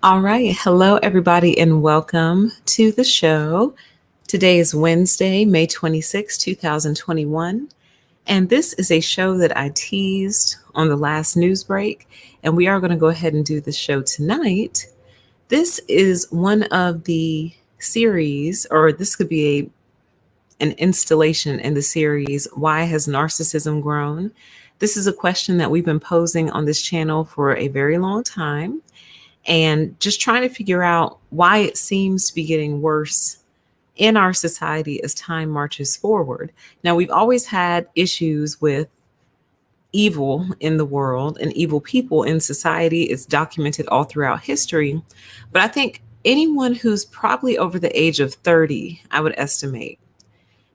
All right. Hello, everybody, and welcome to the show. Today is Wednesday, May 26, 2021. And this is a show that I teased on the last news break. And we are going to go ahead and do the show tonight. This is one of the series, or this could be an installation in the series, Why Has Narcissism Grown? This is a question that we've been posing on this channel for a very long time and just trying to figure out why it seems to be getting worse in our society as time marches forward. Now, we've always had issues with evil in the world and evil people in society. It's documented all throughout history. But I think anyone who's probably over the age of 30, I would estimate,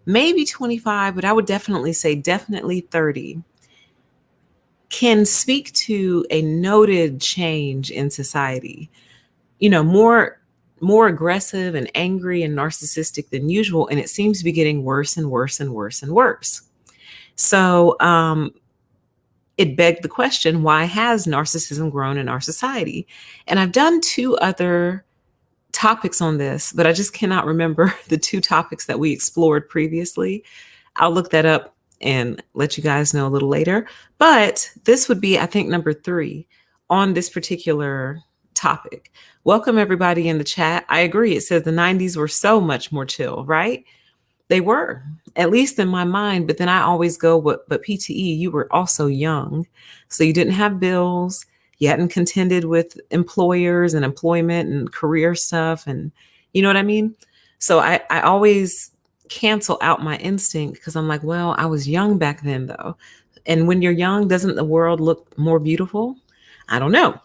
maybe 25, but I would definitely say definitely 30, can speak to a noted change in society. More aggressive and angry and narcissistic than usual, and it seems to be getting worse and worse and worse and worse. So it begged the question, why has narcissism grown in our society? And I've done two other topics on this, but I just cannot remember the two topics that we explored previously. I'll look that up and let you guys know a little later. But this would be, I think, number 3 on this particular topic. Welcome, everybody in the chat. I agree. It says the 90s were so much more chill, right? They were, at least in my mind. But then I always go, but PTE, you were also young. So you didn't have bills. You hadn't contended with employers and employment and career stuff. And you know what I mean? So I always cancel out my instinct because I'm like, well, I was young back then, though. And when you're young, doesn't the world look more beautiful? I don't know.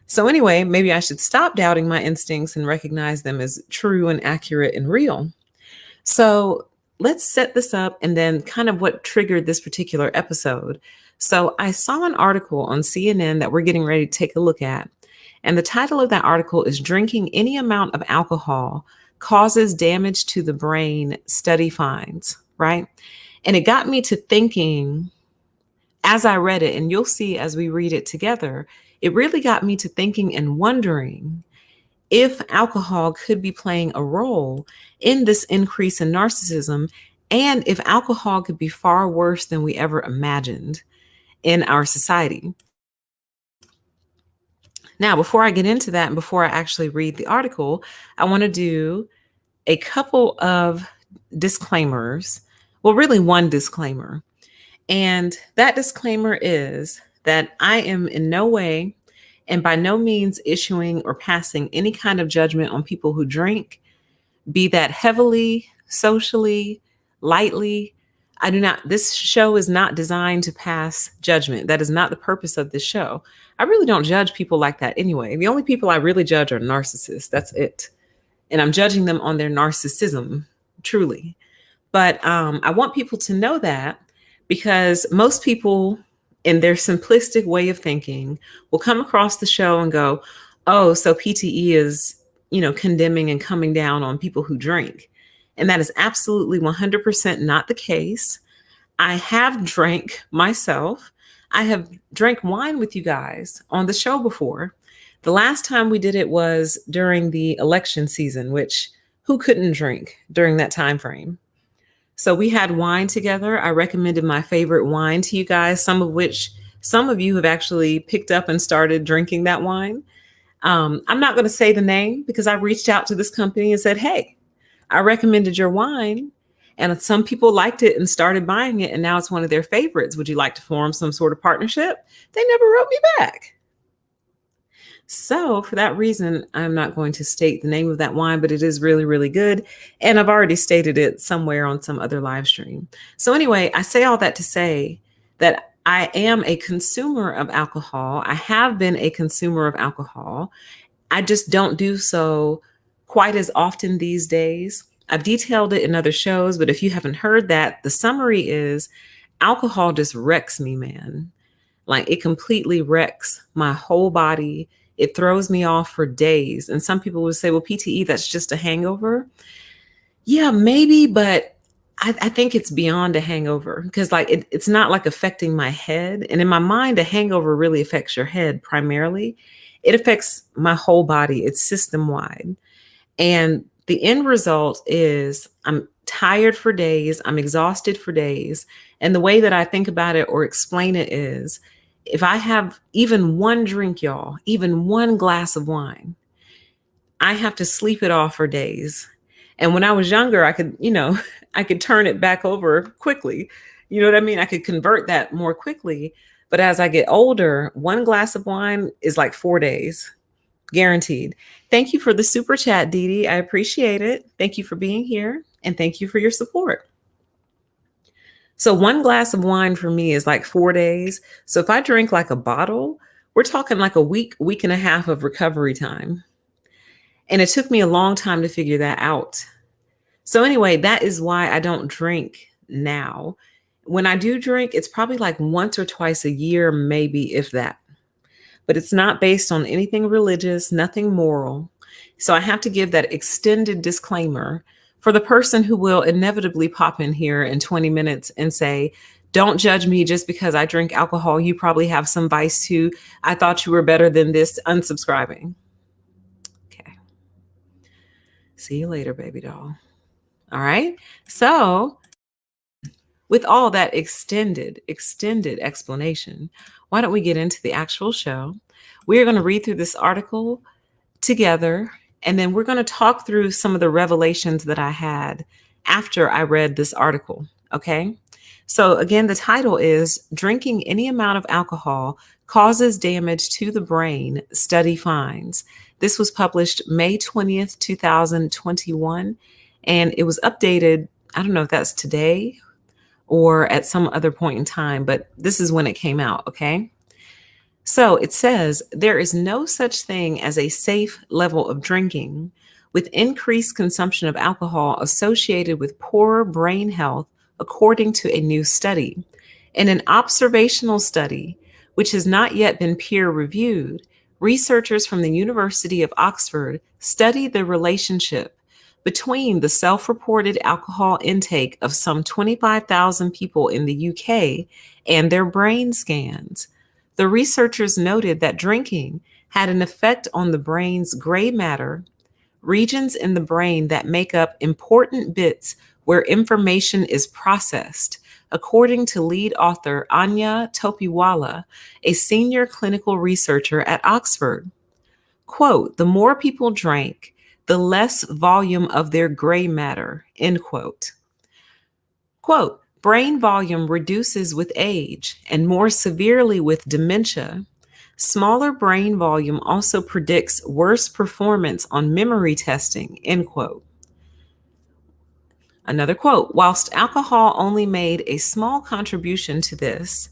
So anyway, maybe I should stop doubting my instincts and recognize them as true and accurate and real. So let's set this up and then kind of what triggered this particular episode. So I saw an article on CNN that we're getting ready to take a look at. And the title of that article is Drinking Any Amount of Alcohol Causes Damage to the Brain, Study Finds, right? And it got me to thinking as I read it, and you'll see as we read it together, it really got me to thinking and wondering if alcohol could be playing a role in this increase in narcissism, and if alcohol could be far worse than we ever imagined in our society. Now, before I get into that and before I actually read the article, I want to do a couple of disclaimers. Well, really one disclaimer. And that disclaimer is that I am in no way and by no means issuing or passing any kind of judgment on people who drink, be that heavily, socially, lightly. This show is not designed to pass judgment. That is not the purpose of this show. I really don't judge people like that anyway. The only people I really judge are narcissists. That's it. And I'm judging them on their narcissism, truly. But I want people to know that because most people in their simplistic way of thinking will come across the show and go, oh, so PTE is, condemning and coming down on people who drink. And that is absolutely 100% not the case. I have drank myself. I have drank wine with you guys on the show before. The last time we did it was during the election season, which who couldn't drink during that time frame? So we had wine together. I recommended my favorite wine to you guys, some of you have actually picked up and started drinking that wine. I'm not going to say the name because I reached out to this company and said, hey, I recommended your wine and some people liked it and started buying it. And now it's one of their favorites. Would you like to form some sort of partnership? They never wrote me back. So for that reason, I'm not going to state the name of that wine, but it is really, really good. And I've already stated it somewhere on some other live stream. So anyway, I say all that to say that I am a consumer of alcohol. I have been a consumer of alcohol. I just don't do so quite as often these days. I've detailed it in other shows, but if you haven't heard that, the summary is alcohol just wrecks me, man. Like it completely wrecks my whole body. It throws me off for days. And some people would say, well, PTE, that's just a hangover. Yeah, maybe, but I think it's beyond a hangover because it's not like affecting my head. And in my mind, a hangover really affects your head primarily. It affects my whole body. It's system wide. And the end result is I'm tired for days, I'm exhausted for days. And the way that I think about it or explain it is if I have even one drink, y'all, even one glass of wine, I have to sleep it off for days. And when I was younger, I could, I could turn it back over quickly. You know what I mean? I could convert that more quickly. But as I get older, one glass of wine is like 4 days, guaranteed. Thank you for the super chat, Dee Dee. I appreciate it. Thank you for being here. And thank you for your support. So one glass of wine for me is like 4 days. So if I drink like a bottle, we're talking like a week and a half of recovery time. And it took me a long time to figure that out. So anyway, that is why I don't drink now. When I do drink, it's probably like once or twice a year, maybe if that. But it's not based on anything religious, nothing moral. So I have to give that extended disclaimer for the person who will inevitably pop in here in 20 minutes and say, don't judge me just because I drink alcohol. You probably have some vice too. I thought you were better than this, unsubscribing. Okay. See you later, baby doll. All right. So with all that extended explanation, why don't we get into the actual show? We're going to read through this article together, and then we're going to talk through some of the revelations that I had after I read this article. Okay. So again, the title is Drinking Any Amount of Alcohol Causes Damage to the Brain, Study Finds. This was published May 20th, 2021, and it was updated. I don't know if that's today or at some other point in time, but this is when it came out. Okay. So it says there is no such thing as a safe level of drinking, with increased consumption of alcohol associated with poorer brain health, according to a new study. In an observational study, which has not yet been peer-reviewed, researchers from the University of Oxford studied the relationship between the self-reported alcohol intake of some 25,000 people in the UK and their brain scans. The researchers noted that drinking had an effect on the brain's gray matter, regions in the brain that make up important bits where information is processed, according to lead author Anya Topiwala, a senior clinical researcher at Oxford. Quote, the more people drank, the less volume of their gray matter, end quote. Quote, brain volume reduces with age and more severely with dementia. Smaller brain volume also predicts worse performance on memory testing, end quote. Another quote, whilst alcohol only made a small contribution to this,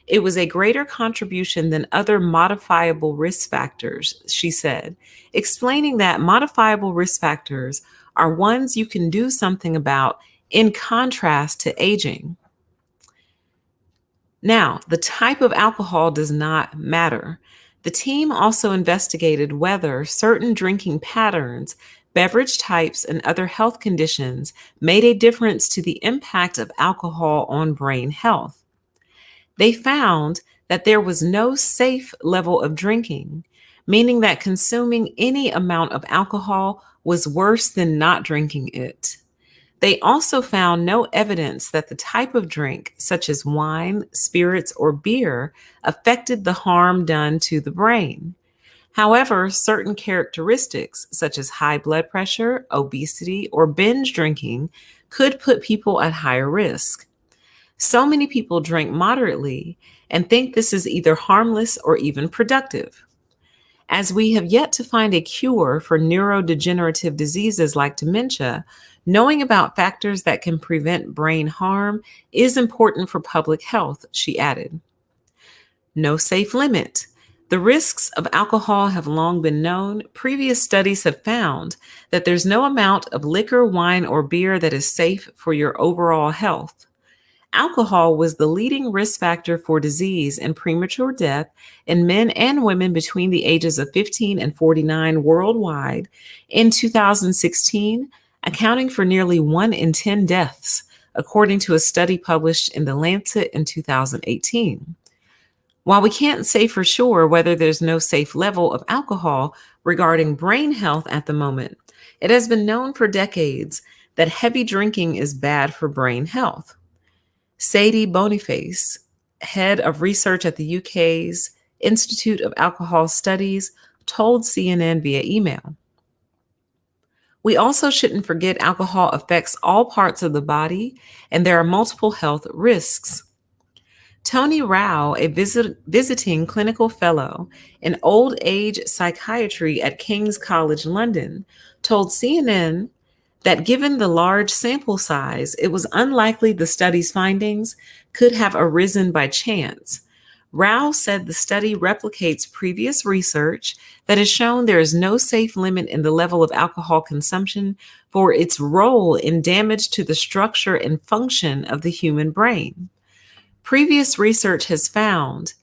it was a greater contribution than other modifiable risk factors, she said, explaining that modifiable risk factors are ones you can do something about in contrast to aging. Now, the type of alcohol does not matter. The team also investigated whether certain drinking patterns, beverage types, and other health conditions made a difference to the impact of alcohol on brain health. They found that there was no safe level of drinking, meaning that consuming any amount of alcohol was worse than not drinking it. They also found no evidence that the type of drink, such as wine, spirits, or beer, affected the harm done to the brain. However, certain characteristics, such as high blood pressure, obesity, or binge drinking, could put people at higher risk. So many people drink moderately and think this is either harmless or even productive. As we have yet to find a cure for neurodegenerative diseases like dementia, knowing about factors that can prevent brain harm is important for public health, she added. No safe limit. The risks of alcohol have long been known. Previous studies have found that there's no amount of liquor, wine, or beer that is safe for your overall health. Alcohol was the leading risk factor for disease and premature death in men and women between the ages of 15 and 49 worldwide in 2016, accounting for nearly 1 in 10 deaths, according to a study published in The Lancet in 2018. While we can't say for sure whether there's no safe level of alcohol regarding brain health at the moment, it has been known for decades that heavy drinking is bad for brain health. Sadie Boniface, head of research at the UK's Institute of Alcohol Studies, told CNN via email. We also shouldn't forget alcohol affects all parts of the body, and there are multiple health risks. Tony Rao, a visiting clinical fellow in old age psychiatry at King's College London, told CNN that given the large sample size, it was unlikely the study's findings could have arisen by chance. Rao said the study replicates previous research that has shown there is no safe limit in the level of alcohol consumption for its role in damage to the structure and function of the human brain. Previous research has found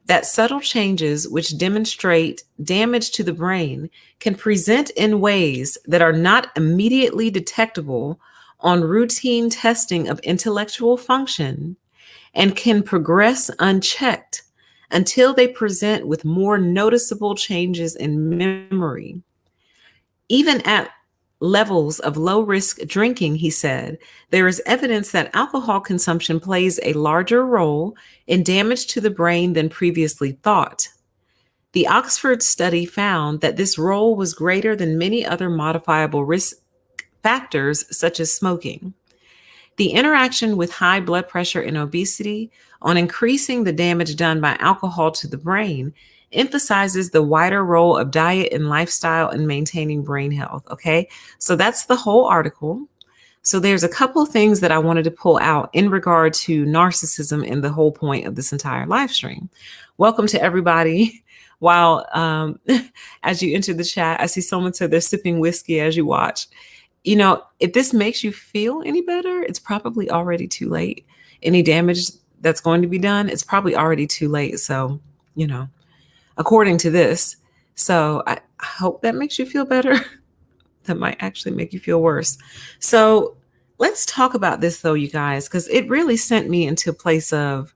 that subtle changes which demonstrate damage to the brain can present in ways that are not immediately detectable on routine testing of intellectual function and can progress unchecked until they present with more noticeable changes in memory. Even at levels of low risk drinking, he said, there is evidence that alcohol consumption plays a larger role in damage to the brain than previously thought. The Oxford study found that this role was greater than many other modifiable risk factors, such as smoking. The interaction with high blood pressure and obesity on increasing the damage done by alcohol to the brain emphasizes the wider role of diet and lifestyle in maintaining brain health. Okay, so that's the whole article. So there's a couple of things that I wanted to pull out in regard to narcissism and the whole point of this entire live stream. Welcome to everybody. While as you enter the chat, I see someone said they're sipping whiskey as you watch. You know, if this makes you feel any better, it's probably already too late. Any damage that's going to be done, it's probably already too late. So, you know, according to this. So I hope that makes you feel better. That might actually make you feel worse. So let's talk about this though, you guys, because it really sent me into a place of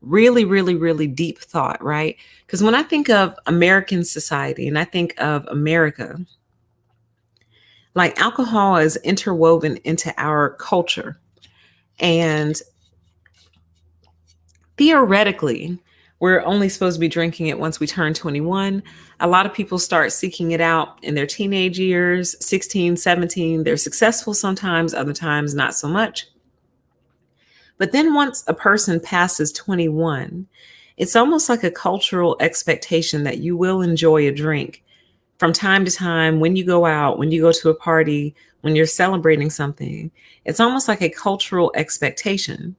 really, really, really deep thought, right? Because when I think of American society and I think of America, like alcohol is interwoven into our culture. And theoretically, we're only supposed to be drinking it once we turn 21. A lot of people start seeking it out in their teenage years, 16, 17. They're successful sometimes, other times not so much. But then once a person passes 21, it's almost like a cultural expectation that you will enjoy a drink from time to time when you go out, when you go to a party, when you're celebrating something. It's almost like a cultural expectation,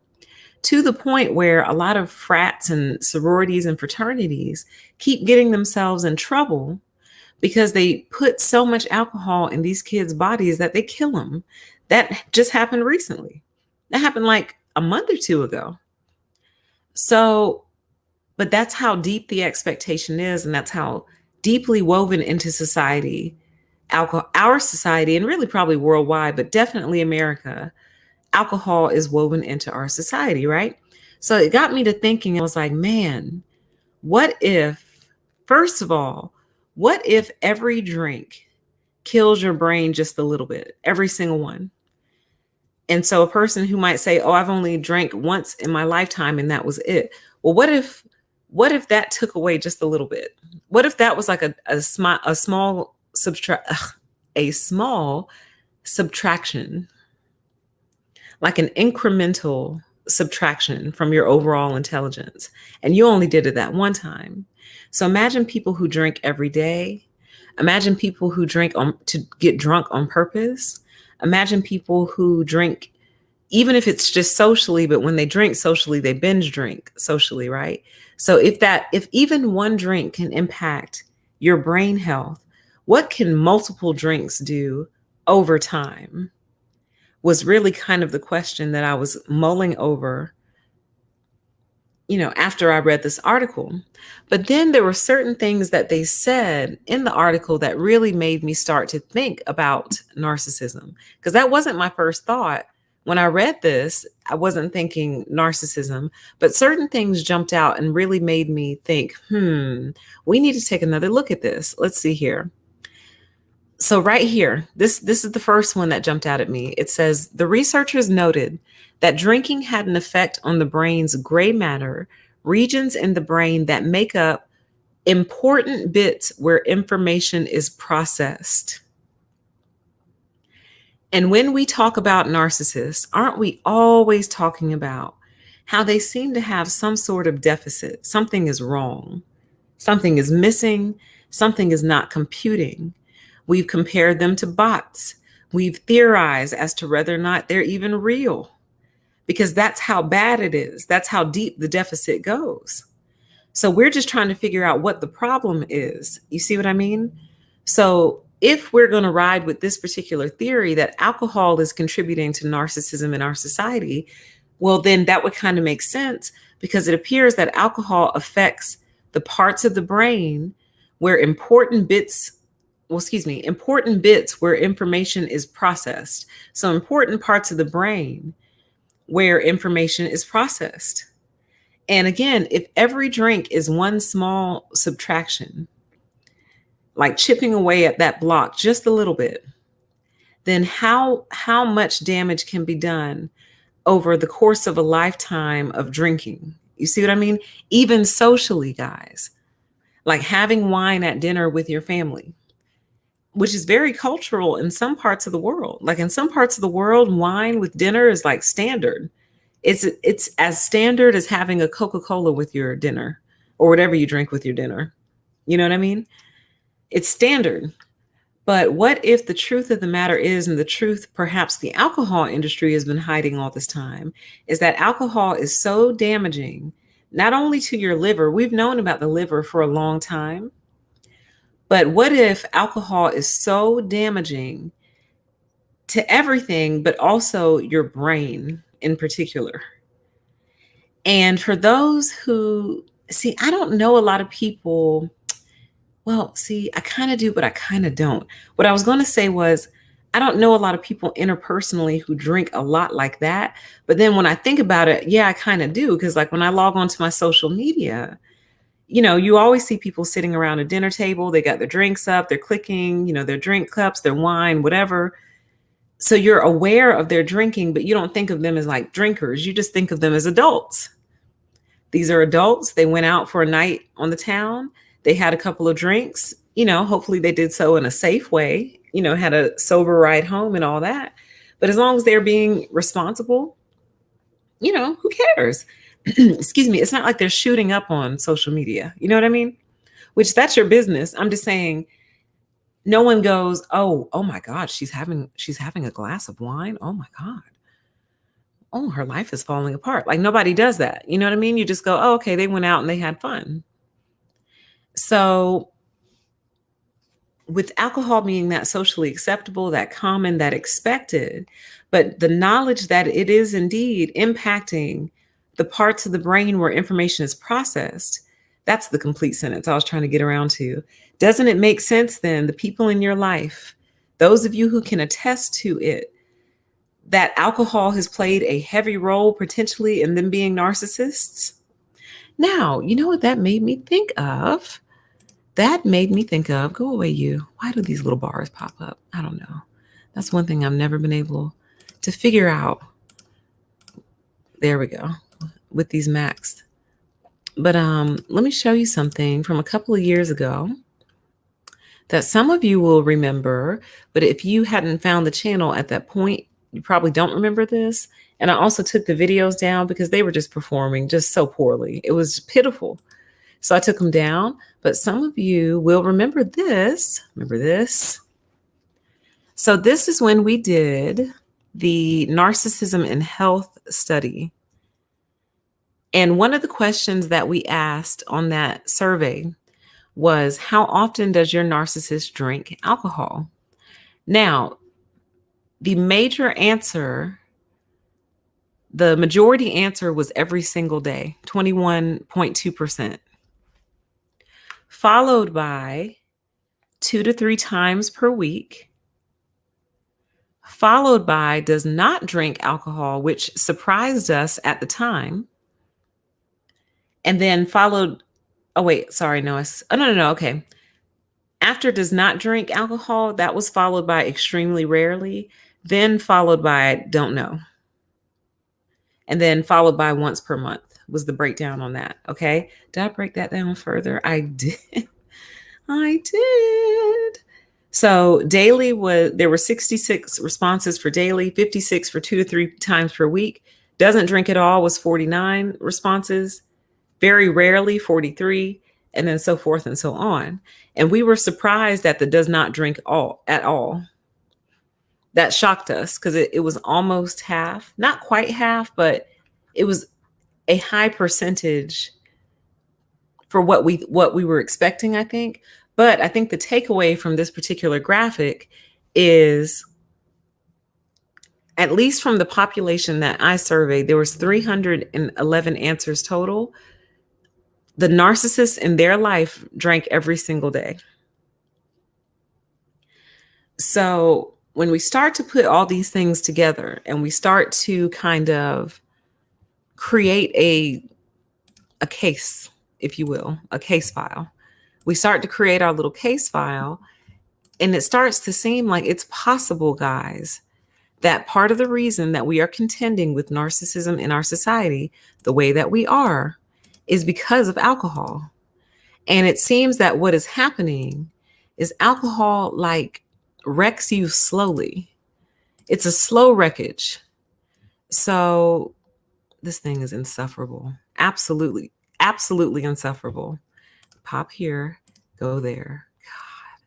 to the point where a lot of frats and sororities and fraternities keep getting themselves in trouble because they put so much alcohol in these kids' bodies that they kill them. That just happened recently. That happened like a month or two ago. So, but that's how deep the expectation is, and that's how deeply woven into society, our society, and really probably worldwide, but definitely America, alcohol is woven into our society, right? So it got me to thinking, I was like, man, what if, first of all, what if every drink kills your brain just a little bit, every single one? And so a person who might say, oh, I've only drank once in my lifetime and that was it. Well, what if that took away just a little bit? What if that was like a small subtraction, like an incremental subtraction from your overall intelligence, and you only did it that one time? So imagine people who drink every day. Imagine people who drink to get drunk on purpose. Imagine people who drink, even if it's just socially, but when they drink socially, they binge drink socially, right? So if even one drink can impact your brain health, what can multiple drinks do over time? Was really kind of the question that I was mulling over, after I read this article. But then there were certain things that they said in the article that really made me start to think about narcissism, because that wasn't my first thought when I read this, I wasn't thinking narcissism, but certain things jumped out and really made me think, we need to take another look at this. Let's see here. So right here, this is the first one that jumped out at me. It says the researchers noted that drinking had an effect on the brain's gray matter, regions in the brain that make up important bits where information is processed. And when we talk about narcissists, aren't we always talking about how they seem to have some sort of deficit? Something is wrong, something is missing, something is not computing. We've compared them to bots. We've theorized as to whether or not they're even real, because that's how bad it is. That's how deep the deficit goes. So we're just trying to figure out what the problem is. You see what I mean? So if we're going to ride with this particular theory that alcohol is contributing to narcissism in our society, well, then that would kind of make sense, because it appears that alcohol affects the parts of the brain where important bits where information is processed. So important parts of the brain where information is processed. And again, if every drink is one small subtraction, like chipping away at that block just a little bit, then how much damage can be done over the course of a lifetime of drinking? You see what I mean? Even socially, guys, like having wine at dinner with your family, which is very cultural in some parts of the world. Like in some parts of the world, wine with dinner is like standard. It's as standard as having a Coca-Cola with your dinner or whatever you drink with your dinner. You know what I mean? It's standard. But what if the truth of the matter is, and the truth perhaps the alcohol industry has been hiding all this time, is that alcohol is so damaging, not only to your liver, we've known about the liver for a long time, but what if alcohol is so damaging to everything, but also your brain in particular? And for those who, see, I don't know a lot of people. Well, see, I kind of do, but I kind of don't. What I was going to say was, I don't know a lot of people interpersonally who drink a lot like that. But then when I think about it, yeah, I kind of do. Because like when I log onto my social media, you always see people sitting around a dinner table. They got their drinks up, they're clicking, their drink cups, their wine, whatever. So you're aware of their drinking, but you don't think of them as like drinkers. You just think of them as adults. These are adults. They went out for a night on the town. They had a couple of drinks, hopefully they did so in a safe way, had a sober ride home and all that. But as long as they're being responsible, who cares? Excuse me. It's not like they're shooting up on social media. You know what I mean? Which that's your business. I'm just saying, no one goes, oh my God, she's having a glass of wine. Oh my God. Oh, her life is falling apart. Like nobody does that. You know what I mean? You just go, oh, okay, they went out and they had fun. So with alcohol being that socially acceptable, that common, that expected, but the knowledge that it is indeed impacting the parts of the brain where information is processed, that's the complete sentence I was trying to get around to. Doesn't it make sense then, the people in your life, those of you who can attest to it, that alcohol has played a heavy role potentially in them being narcissists? Now, you know what that made me think of? Go away, you. Why do these little bars pop up? I don't know. That's one thing I've never been able to figure out. There we go, with these Macs. But let me show you something from a couple of years ago that some of you will remember. But if you hadn't found the channel at that point, you probably don't remember this. And I also took the videos down because they were just performing just so poorly. It was pitiful. So I took them down, but some of you will remember this. Remember this? So this is when we did the Narcissism in Health study. And one of the questions that we asked on that survey was, how often does your narcissist drink alcohol? Now, the majority answer was every single day, 21.2%. Followed by 2 to 3 times per week, followed by does not drink alcohol, which surprised us at the time. And then followed, oh, wait, sorry, no, no, okay. After does not drink alcohol, that was followed by extremely rarely, then followed by don't know, and then followed by once per month was the breakdown on that. Okay. Did I break that down further? I did. I did. So daily there were 66 responses for daily, 56 for 2 to 3 times per week. Doesn't drink at all was 49 responses, very rarely 43, and then so forth and so on. And we were surprised that the does not drink at all. That shocked us because it was almost half, not quite half, but it was a high percentage for what we were expecting, I think. But I think the takeaway from this particular graphic is, at least from the population that I surveyed, there was 311 answers total. The narcissists in their life drank every single day. So when we start to put all these things together and we start to kind of create a case, if you will, a case file, we start to create our little case file, and it starts to seem like it's possible, guys, that part of the reason that we are contending with narcissism in our society the way that we are is because of alcohol. And it seems that what is happening is alcohol like wrecks you slowly. It's a slow wreckage. So this thing is insufferable. Absolutely, absolutely insufferable. Pop here, go there. God,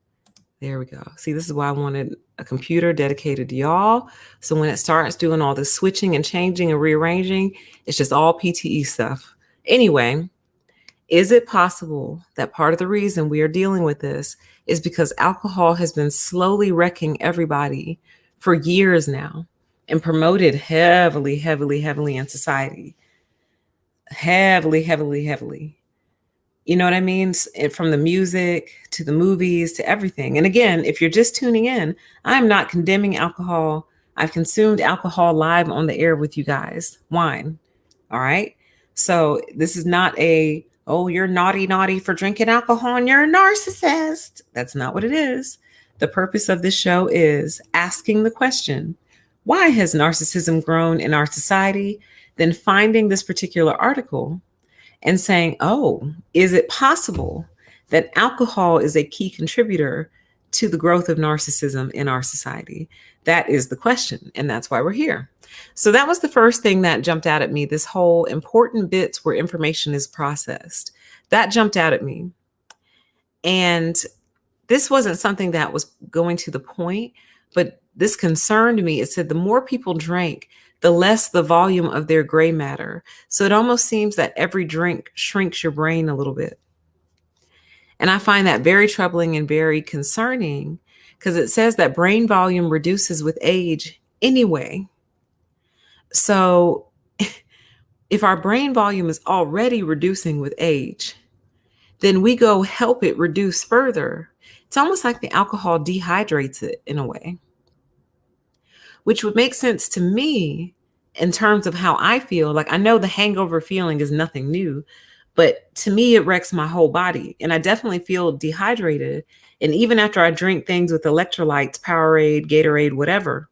there we go. See, this is why I wanted a computer dedicated to y'all. So when it starts doing all this switching and changing and rearranging, it's just all PTE stuff. Anyway, is it possible that part of the reason we are dealing with this is because alcohol has been slowly wrecking everybody for years now and promoted heavily, heavily, heavily in society? Heavily, heavily, heavily. You know what I mean? From the music to the movies to everything. And again, if you're just tuning in, I'm not condemning alcohol. I've consumed alcohol live on the air with you guys. Wine. All right. So this is not oh, you're naughty for drinking alcohol and you're a narcissist. That's not what it is. The purpose of this show is asking the question, why has narcissism grown in our society? Then finding this particular article and saying, oh, is it possible that alcohol is a key contributor to the growth of narcissism in our society? That is the question, and that's why we're here. So that was the first thing that jumped out at me, this whole important bits where information is processed. That jumped out at me. And this wasn't something that was going to the point, but this concerned me. It said the more people drank, the less the volume of their gray matter. So it almost seems that every drink shrinks your brain a little bit. And I find that very troubling and very concerning because it says that brain volume reduces with age anyway. So if our brain volume is already reducing with age, then we go help it reduce further. It's almost like the alcohol dehydrates it in a way, which would make sense to me in terms of how I feel. Like, I know the hangover feeling is nothing new, but to me, it wrecks my whole body. And I definitely feel dehydrated. And even after I drink things with electrolytes, Powerade, Gatorade, whatever,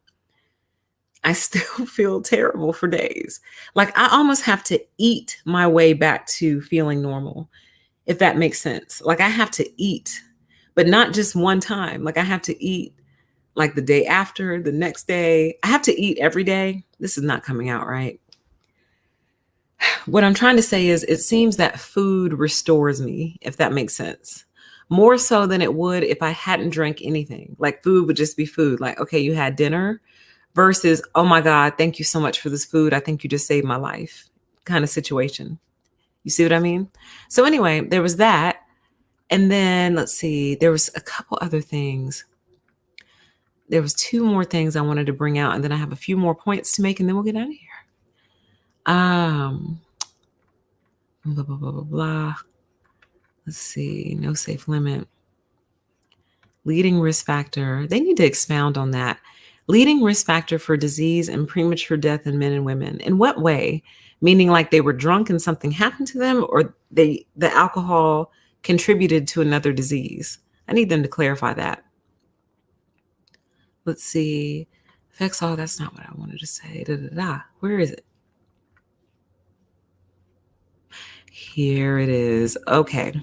I still feel terrible for days. Like, I almost have to eat my way back to feeling normal, if that makes sense. Like, I have to eat, but not just one time. Like, I have to eat like the day after, the next day. I have to eat every day. This is not coming out right. What I'm trying to say is it seems that food restores me, if that makes sense. More so than it would if I hadn't drank anything. Like, food would just be food. Like, okay, you had dinner versus, oh my God, thank you so much for this food. I think you just saved my life kind of situation. You see what I mean? So anyway, there was that. And then let's see, there was a couple other things. There was 2 more things I wanted to bring out, and then I have a few more points to make, and then we'll get out of here. Blah, blah, blah, blah, blah. Let's see. No safe limit. Leading risk factor. They need to expound on that. Leading risk factor for disease and premature death in men and women. In what way? Meaning like they were drunk and something happened to them, or the alcohol contributed to another disease. I need them to clarify that. Let's see. Affects all. That's not what I wanted to say. Da, da, da. Where is it? Here it is. Okay.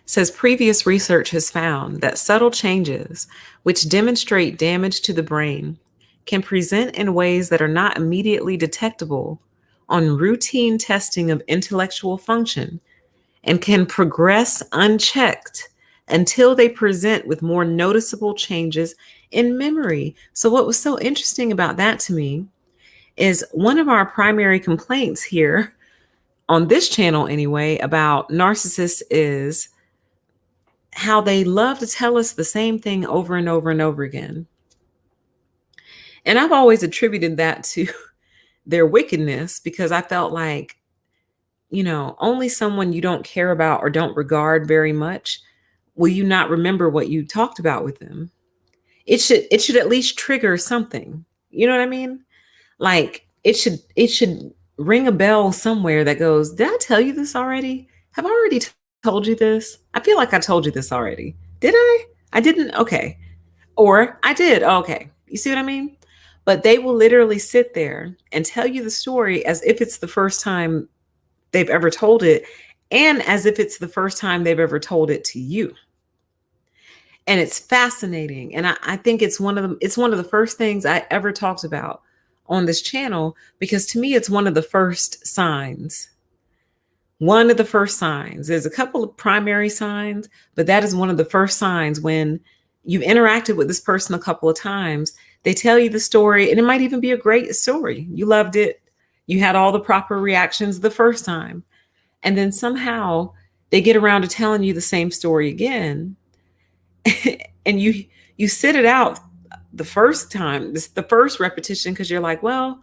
Says previous research has found that subtle changes which demonstrate damage to the brain can present in ways that are not immediately detectable on routine testing of intellectual function and can progress unchecked until they present with more noticeable changes in memory. So, what was so interesting about that to me is one of our primary complaints here on this channel, anyway, about narcissists is how they love to tell us the same thing over and over and over again. And I've always attributed that to their wickedness because I felt like, only someone you don't care about or don't regard very much will you not remember what you talked about with them. It should at least trigger something. You know what I mean? Like it should ring a bell somewhere that goes, did I tell you this already? Have I already told you this? I feel like I told you this already. Did I? I didn't. Okay. Or I did. Okay. You see what I mean? But they will literally sit there and tell you the story as if it's the first time they've ever told it, and as if it's the first time they've ever told it to you. And it's fascinating. And I think it's one of the first things I ever talked about on this channel, because to me, it's one of the first signs. One of the first signs. There's a couple of primary signs, but that is one of the first signs when you've interacted with this person a couple of times. They tell you the story, and it might even be a great story. You loved it. You had all the proper reactions the first time. And then somehow they get around to telling you the same story again. And you sit it out the first time, this the first repetition, because you're like, well,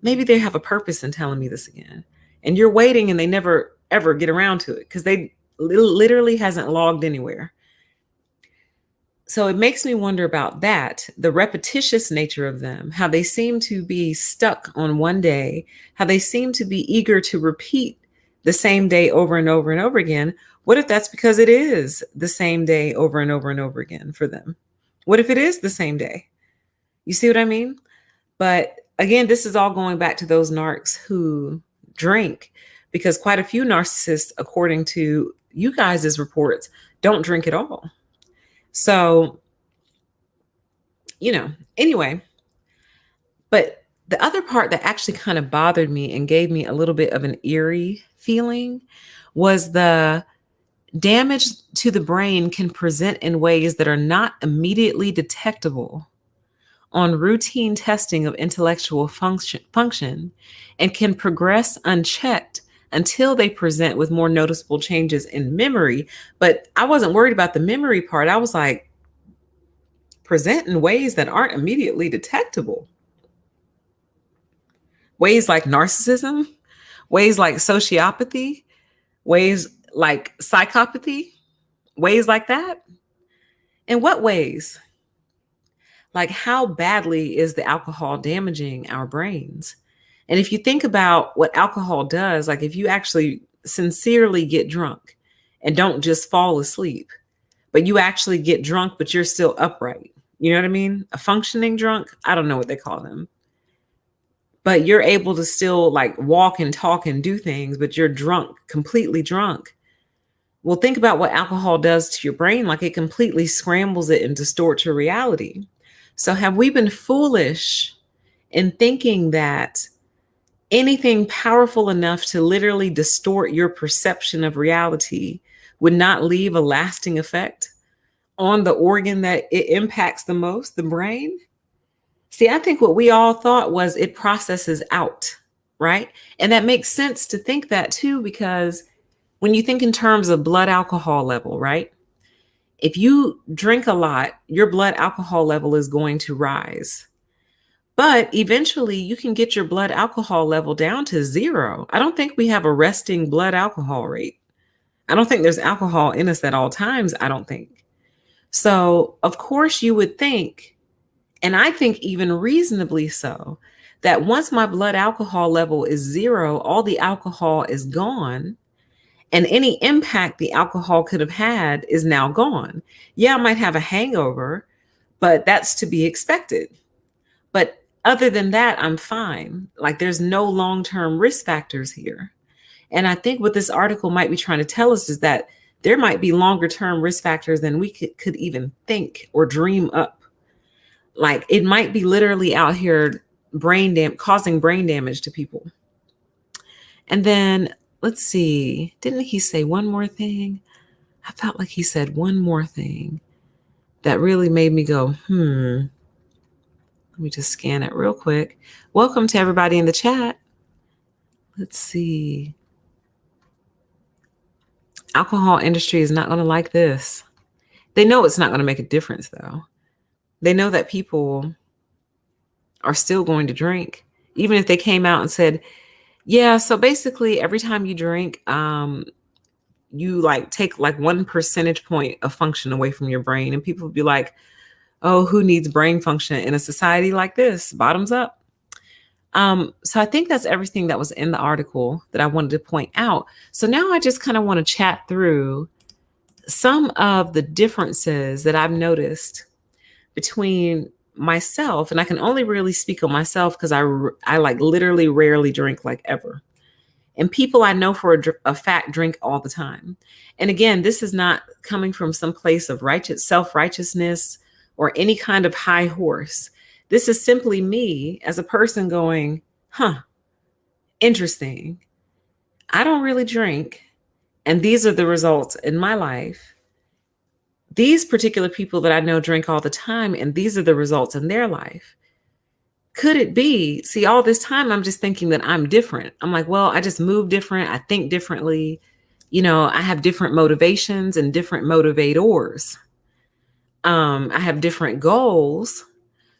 maybe they have a purpose in telling me this again. And you're waiting and they never ever get around to it because they literally hasn't logged anywhere. So it makes me wonder about that, the repetitious nature of them, how they seem to be stuck on one day, how they seem to be eager to repeat the same day over and over and over again. What if that's because it is the same day over and over and over again for them? What if it is the same day? You see what I mean? But again, this is all going back to those narcs who drink, because quite a few narcissists, according to you guys' reports, don't drink at all. So, anyway, but the other part that actually kind of bothered me and gave me a little bit of an eerie feeling was the damage to the brain can present in ways that are not immediately detectable on routine testing of intellectual function and can progress unchecked until they present with more noticeable changes in memory. But I wasn't worried about the memory part. I was like, present in ways that aren't immediately detectable. Ways like narcissism, ways like sociopathy, ways like psychopathy, ways like that. In what ways? Like, how badly is the alcohol damaging our brains? And if you think about what alcohol does, like if you actually sincerely get drunk and don't just fall asleep, but you actually get drunk, but you're still upright. You know what I mean? A functioning drunk. I don't know what they call them. But you're able to still like walk and talk and do things, but you're drunk, completely drunk. Well, think about what alcohol does to your brain. Like it completely scrambles it and distorts your reality. So have we been foolish in thinking that anything powerful enough to literally distort your perception of reality would not leave a lasting effect on the organ that it impacts the most, the brain? See, I think what we all thought was it processes out, right? And that makes sense to think that too, because when you think in terms of blood alcohol level, right? If you drink a lot, your blood alcohol level is going to rise. But eventually you can get your blood alcohol level down to 0. I don't think we have a resting blood alcohol rate. I don't think there's alcohol in us at all times, I don't think. So, of course, you would think, and I think even reasonably so, that once my blood alcohol level is zero, all the alcohol is gone, and any impact the alcohol could have had is now gone. Yeah, I might have a hangover, but that's to be expected. But other than that, I'm fine. Like there's no long term risk factors here. And I think what this article might be trying to tell us is that there might be longer term risk factors than we could even think or dream up. Like it might be literally out here causing brain damage to people. And then let's see, didn't he say one more thing? I felt like he said one more thing that really made me go, Let me just scan it real quick. Welcome to everybody in the chat. Let's see. Alcohol industry is not going to like this. They know it's not going to make a difference, though. They know that people are still going to drink, even if they came out and said, yeah, so basically every time you drink, you like take like 1 percentage point of function away from your brain. And people would be like, oh, who needs brain function in a society like this? Bottoms up. So I think that's everything that was in the article that I wanted to point out. So now I just kind of want to chat through some of the differences that I've noticed between myself, and I can only really speak on myself because I like literally rarely drink, like ever. And people I know for a fact drink all the time. And again, this is not coming from some place of self-righteousness or any kind of high horse. This is simply me as a person going, interesting. I don't really drink. And these are the results in my life. These particular people that I know drink all the time, and these are the results in their life. Could it be? See, all this time, I'm just thinking that I'm different. I'm like, well, I just move different. I think differently. You know, I have different motivations and different motivators. I have different goals.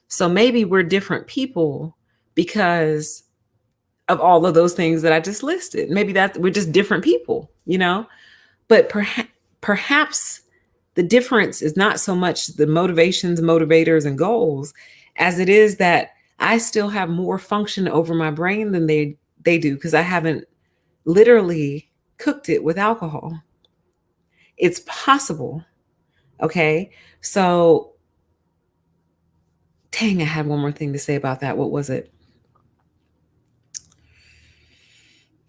So maybe we're different people because of all of those things that I just listed. Maybe we're just different people, you know, but perhaps the difference is not so much the motivations, motivators, and goals as it is that I still have more function over my brain than they do because I haven't literally cooked it with alcohol. It's possible. Okay. So, dang, I had one more thing to say about that. What was it?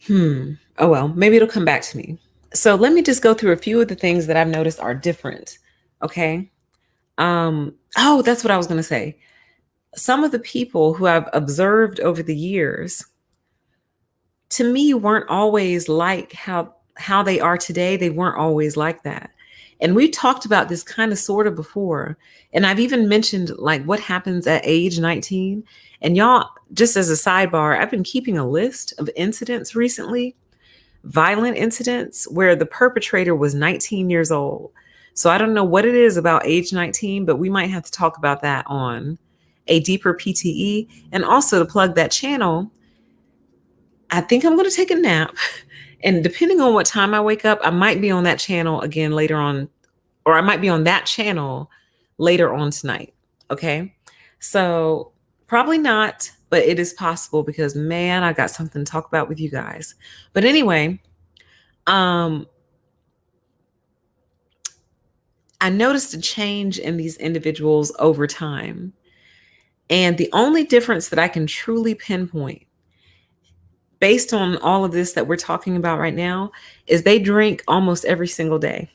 Oh, well, maybe it'll come back to me. So let me just go through a few of the things that I've noticed are different. Okay. Oh, that's what I was going to say. Some of the people who I've observed over the years, to me, weren't always like how they are today. They weren't always like that. And we talked about this kind of sort of before. And I've even mentioned like what happens at age 19. And y'all, just as a sidebar, I've been keeping a list of incidents recently, violent incidents where the perpetrator was 19 years old. So I don't know what it is about age 19, but we might have to talk about that on a deeper PTE. And also to plug that channel, I think I'm going to take a nap. And depending on what time I wake up, I might be on that channel again later on, or I might be on that channel later on tonight. Okay. So probably not, but it is possible because, man, I got something to talk about with you guys. But anyway, I noticed a change in these individuals over time. And the only difference that I can truly pinpoint based on all of this that we're talking about right now is they drink almost every single day,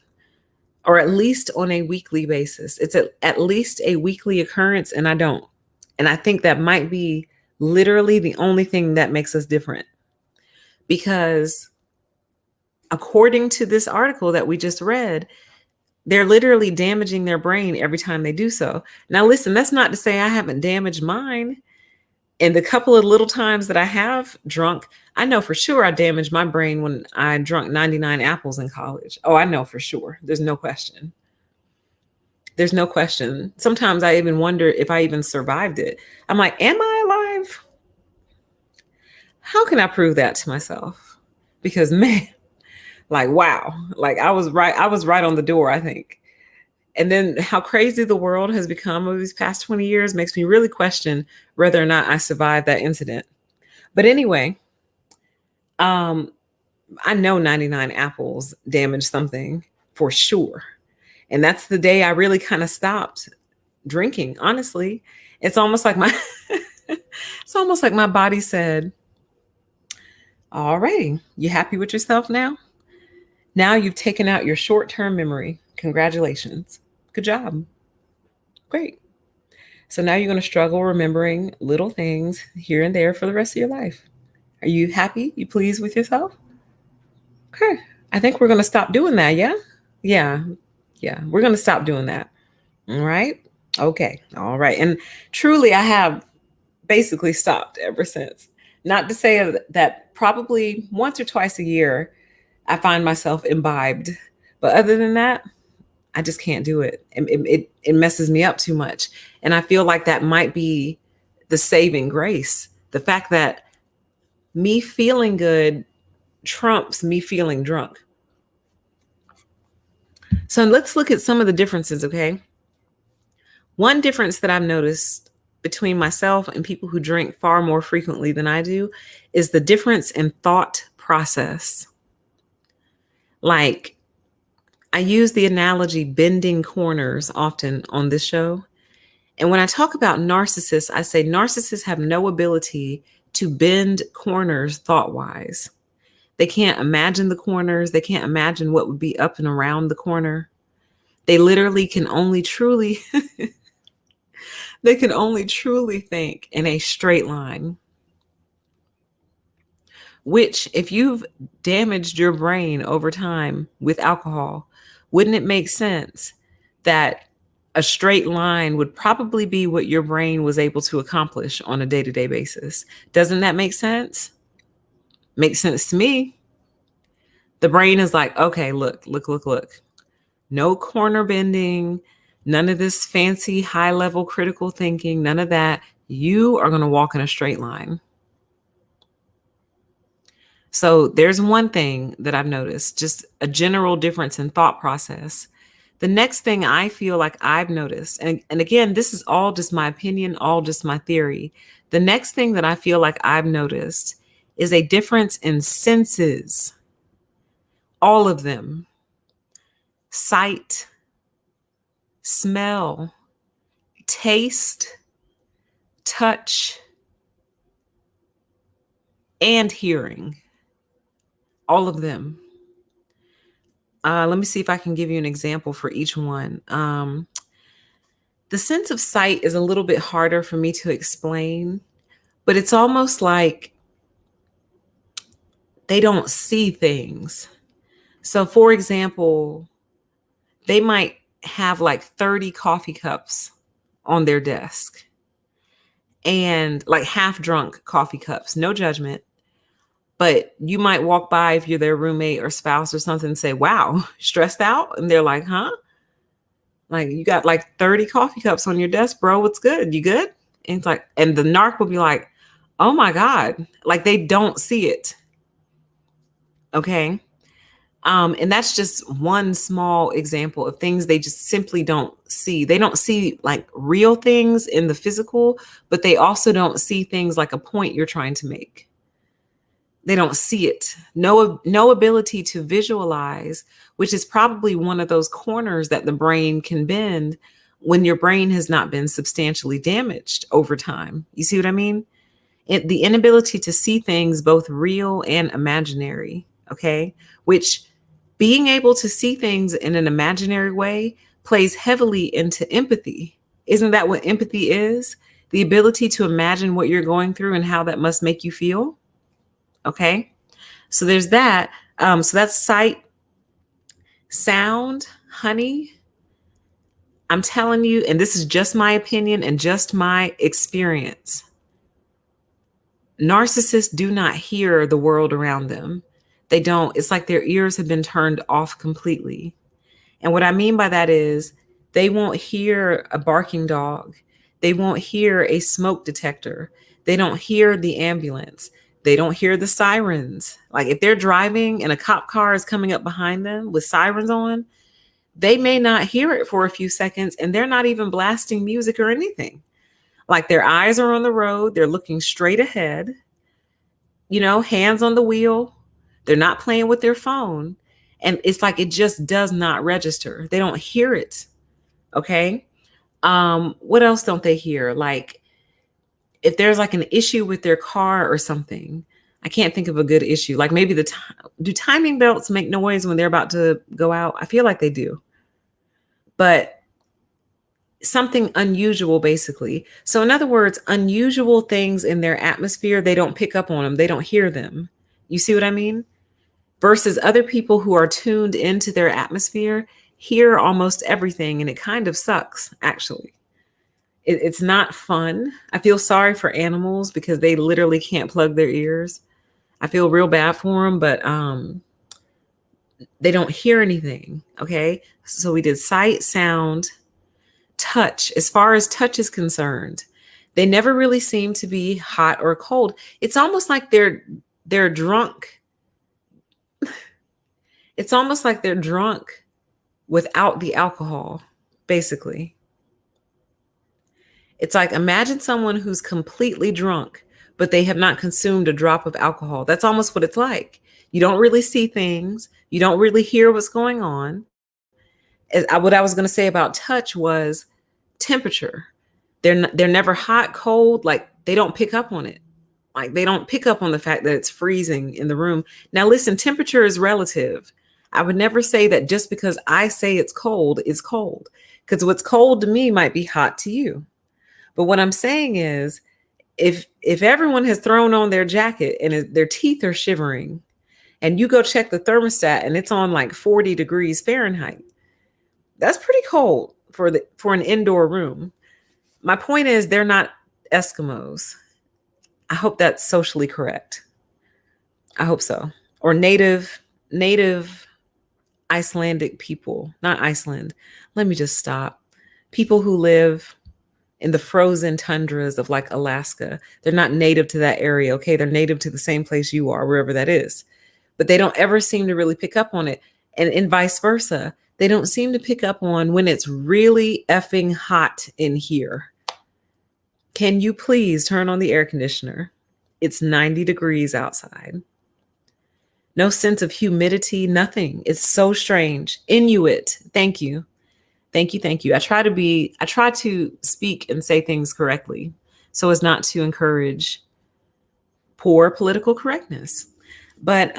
or at least on a weekly basis. It's at least a weekly occurrence, and I don't. And I think that might be literally the only thing that makes us different. Because according to this article that we just read, they're literally damaging their brain every time they do so. Now, listen, that's not to say I haven't damaged mine. And the couple of little times that I have drunk, I know for sure I damaged my brain when I drunk 99 apples in college. Oh, I know for sure. There's no question. There's no question. Sometimes I even wonder if I even survived it. I'm like, am I alive? How can I prove that to myself? Because, man, like, wow, like I was right on the door, I think. And then how crazy the world has become over these past 20 years makes me really question whether or not I survived that incident. But anyway, um, I know 99 apples damage something for sure. And that's the day I really kind of stopped drinking, honestly. It's almost like my it's almost like my body said, "All right, you happy with yourself now? Now you've taken out your short-term memory. Congratulations. Good job. Great. So now you're going to struggle remembering little things here and there for the rest of your life. Are you happy? You pleased with yourself? Okay. I think we're going to stop doing that. Yeah. Yeah. Yeah. We're going to stop doing that. All right. Okay. All right. And truly, I have basically stopped ever since. Not to say that probably once or twice a year, I find myself imbibed. But other than that, I just can't do it. It messes me up too much. And I feel like that might be the saving grace. The fact that me feeling good trumps me feeling drunk. So let's look at some of the differences, okay? One difference that I've noticed between myself and people who drink far more frequently than I do is the difference in thought process. Like, I use the analogy bending corners often on this show. And when I talk about narcissists, I say narcissists have no ability to bend corners thought wise. They can't imagine the corners. They can't imagine what would be up and around the corner. They literally can only truly, they can only truly think in a straight line. Which, if you've damaged your brain over time with alcohol, wouldn't it make sense that a straight line would probably be what your brain was able to accomplish on a day-to-day basis? Doesn't that make sense? Makes sense to me. The brain is like, okay, look. No corner bending, none of this fancy high-level critical thinking, none of that. You are going to walk in a straight line. So there's one thing that I've noticed, just a general difference in thought process. The next thing I feel like I've noticed, and again, this is all just my opinion, all just my theory. The next thing that I feel like I've noticed is a difference in senses. All of them. Sight, smell, taste, touch, and hearing. All of them. Let me see if I can give you an example for each one. The sense of sight is a little bit harder for me to explain, but it's almost like they don't see things. So, for example, they might have like 30 coffee cups on their desk and like half drunk coffee cups, no judgment. But you might walk by if you're their roommate or spouse or something and say, wow, stressed out? And they're like, huh? Like, you got like 30 coffee cups on your desk, bro. What's good? You good? And it's like, and the narc will be like, oh my God. Like, they don't see it. Okay. And that's just one small example of things they just simply don't see. They don't see like real things in the physical, but they also don't see things like a point you're trying to make. They don't see it. No ability to visualize, which is probably one of those corners that the brain can bend when your brain has not been substantially damaged over time. You see what I mean? The inability to see things both real and imaginary, okay? Which being able to see things in an imaginary way plays heavily into empathy. Isn't that what empathy is? The ability to imagine what you're going through and how that must make you feel. Okay, so there's that. So that's sight, sound, honey. I'm telling you, and this is just my opinion and just my experience. Narcissists do not hear the world around them. They don't. It's like their ears have been turned off completely. And what I mean by that is they won't hear a barking dog. They won't hear a smoke detector. They don't hear the ambulance. They don't hear the sirens. Like if they're driving and a cop car is coming up behind them with sirens on, they may not hear it for a few seconds, and they're not even blasting music or anything. Like their eyes are on the road, they're looking straight ahead, hands on the wheel. They're not playing with their phone. And it's like it just does not register. They don't hear it. Okay. What else don't they hear? Like if there's like an issue with their car or something, I can't think of a good issue. Like maybe do timing belts make noise when they're about to go out? I feel like they do. But something unusual, basically. So in other words, unusual things in their atmosphere, they don't pick up on them. They don't hear them. You see what I mean? Versus other people who are tuned into their atmosphere hear almost everything. And it kind of sucks, actually. It's not fun. I feel sorry for animals because they literally can't plug their ears. I feel real bad for them, but they don't hear anything. Okay. So we did sight, sound, touch. As far as touch is concerned, they never really seem to be hot or cold. It's almost like they're drunk. It's almost like they're drunk without the alcohol, basically. It's like imagine someone who's completely drunk, but they have not consumed a drop of alcohol. That's almost what it's like. You don't really see things. You don't really hear what's going on. What I was going to say about touch was temperature. They're never hot, cold. Like they don't pick up on it. Like they don't pick up on the fact that it's freezing in the room. Now, listen, temperature is relative. I would never say that just because I say it's cold, because what's cold to me might be hot to you. But what I'm saying is, if everyone has thrown on their jacket and their teeth are shivering, and you go check the thermostat and it's on like 40 degrees Fahrenheit, that's pretty cold for an indoor room. My point is, they're not Eskimos. I hope that's socially correct. I hope so. Or native Icelandic people, not Iceland. Let me just stop. People who live in the frozen tundras of like Alaska. They're not native to that area. Okay. They're native to the same place you are, wherever that is. But they don't ever seem to really pick up on it. And vice versa. They don't seem to pick up on when it's really effing hot in here. Can you please turn on the air conditioner? It's 90 degrees outside. No sense of humidity, nothing. It's so strange. Inuit. Thank you. Thank you. Thank you. I try to speak and say things correctly so as not to encourage poor political correctness. But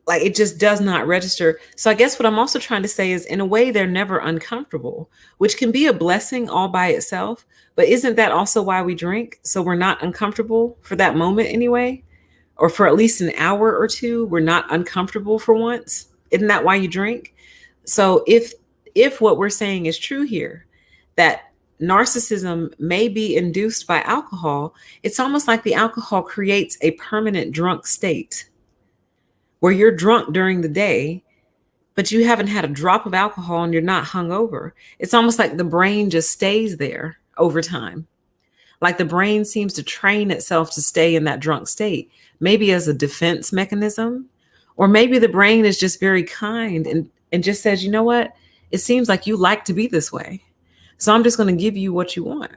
like it just does not register. So I guess what I'm also trying to say is, in a way, they're never uncomfortable, which can be a blessing all by itself. But isn't that also why we drink? So we're not uncomfortable for that moment anyway, or for at least an hour or two, we're not uncomfortable for once. Isn't that why you drink? So if what we're saying is true here, that narcissism may be induced by alcohol, it's almost like the alcohol creates a permanent drunk state where you're drunk during the day, but you haven't had a drop of alcohol and you're not hungover. It's almost like the brain just stays there over time. Like the brain seems to train itself to stay in that drunk state, maybe as a defense mechanism, or maybe the brain is just very kind and just says, you know what? It seems like you like to be this way. So I'm just going to give you what you want.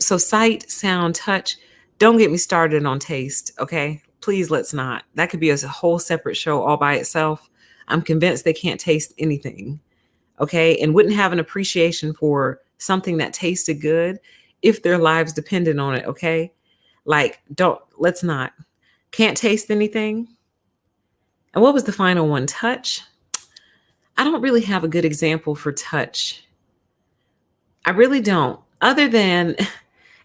So sight, sound, touch, don't get me started on taste. Okay. Please, let's not. That could be a whole separate show all by itself. I'm convinced they can't taste anything. Okay. And wouldn't have an appreciation for something that tasted good if their lives depended on it. Okay. Like, let's not. Can't taste anything. And what was the final one? Touch. I don't really have a good example for touch. I really don't. Other than,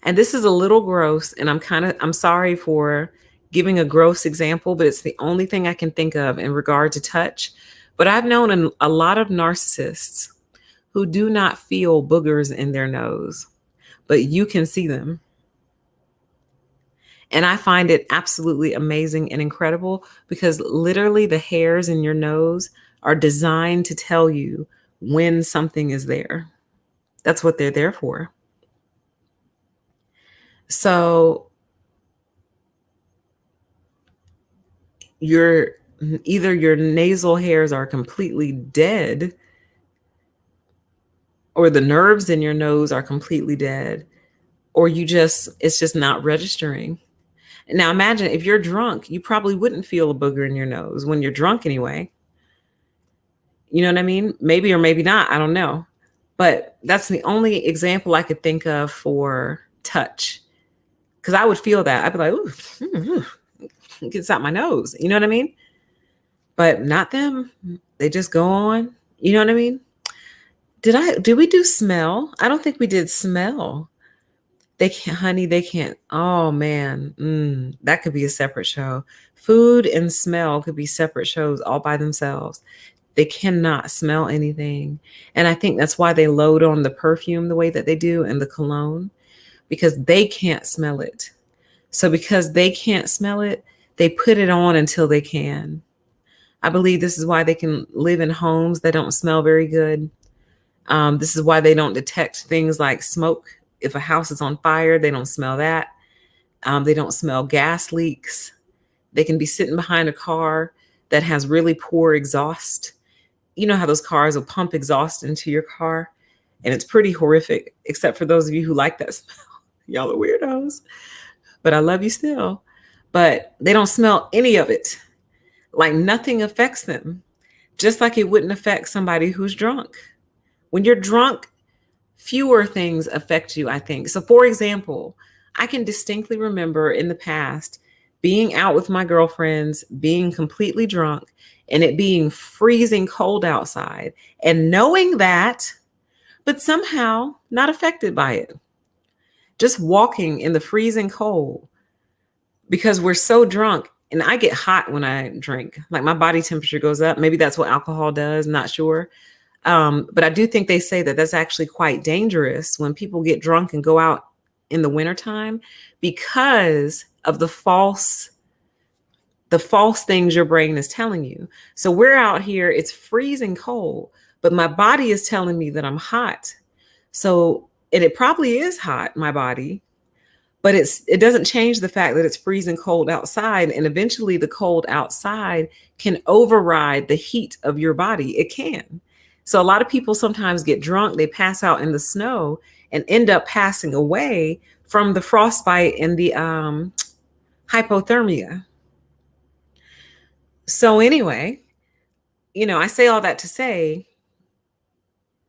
and this is a little gross, and I'm sorry for giving a gross example, but it's the only thing I can think of in regard to touch. But I've known a lot of narcissists who do not feel boogers in their nose, but you can see them. And I find it absolutely amazing and incredible, because literally the hairs in your nose are designed to tell you when something is there. That's what they're there for. So Either your nasal hairs are completely dead, or the nerves in your nose are completely dead, or it's just not registering. Now imagine if you're drunk, you probably wouldn't feel a booger in your nose when you're drunk anyway. You know what I mean? Maybe or maybe not. I don't know. But that's the only example I could think of for touch. Because I would feel that. I'd be like, ooh, it gets out my nose. You know what I mean? But not them. They just go on. You know what I mean? Did we do smell? I don't think we did smell. They can't, honey, they can't. Oh man. That could be a separate show. Food and smell could be separate shows all by themselves. They cannot smell anything. And I think that's why they load on the perfume the way that they do and the cologne, because they can't smell it. So because they can't smell it, they put it on until they can. I believe this is why they can live in homes that don't smell very good. This is why they don't detect things like smoke. If a house is on fire, they don't smell that. They don't smell gas leaks. They can be sitting behind a car that has really poor exhaust. You know how those cars will pump exhaust into your car, and it's pretty horrific, except for those of you who like that smell. Y'all are weirdos, but I love you still. But they don't smell any of it. Like nothing affects them, just like it wouldn't affect somebody who's drunk. When you're drunk, fewer things affect you, I think. So for example, I can distinctly remember in the past being out with my girlfriends, being completely drunk, and it being freezing cold outside, and knowing that, but somehow not affected by it. Just walking in the freezing cold because we're so drunk. And I get hot when I drink, like my body temperature goes up. Maybe that's what alcohol does, not sure. But I do think they say that that's actually quite dangerous when people get drunk and go out in the wintertime because of the false things your brain is telling you. So we're out here, it's freezing cold, but my body is telling me that I'm hot. So, and it probably is hot, my body, but it doesn't change the fact that it's freezing cold outside. And eventually the cold outside can override the heat of your body. It can. So a lot of people sometimes get drunk, they pass out in the snow and end up passing away from the frostbite and the hypothermia. So anyway, I say all that to say